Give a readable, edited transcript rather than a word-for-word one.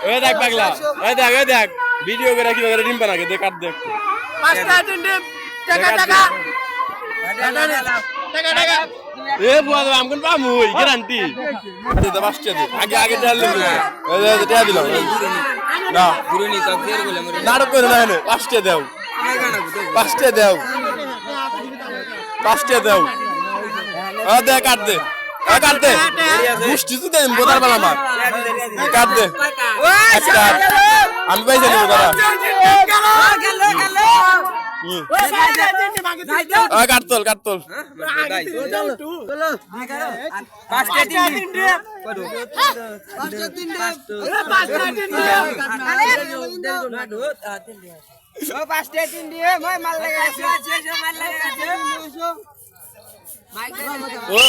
ওই দেখ পাগলা, ওই দেখ ভিডিও করে কিভাবে ডিম বানাকে দে কাট দে। পাঁচটা তিন ডিম টাকা টাকা টাকা টাকা এ বুয়া দাও আমগুন পামু ওই গ্যারান্টি দে তো পাঁচটা দে আগে আগে ডাল দিল ওই দে টাকা দিলাম না গুরুনি তো ফের বলে মরে নাটক করে না এনে পাঁচটা দাও পাঁচটা দাও পাঁচটা দাও আ দে কাট দে কাট দে মুষ্টি তো দে বোতার বালা মার কাট দে একটা আমি পাইছি না বোতারা কাটতল কাটতল পাঁচটা তিন ডিম পাঁচটা তিন ডিম ওই মাল লাগা আছে মাল লাগা আছে ও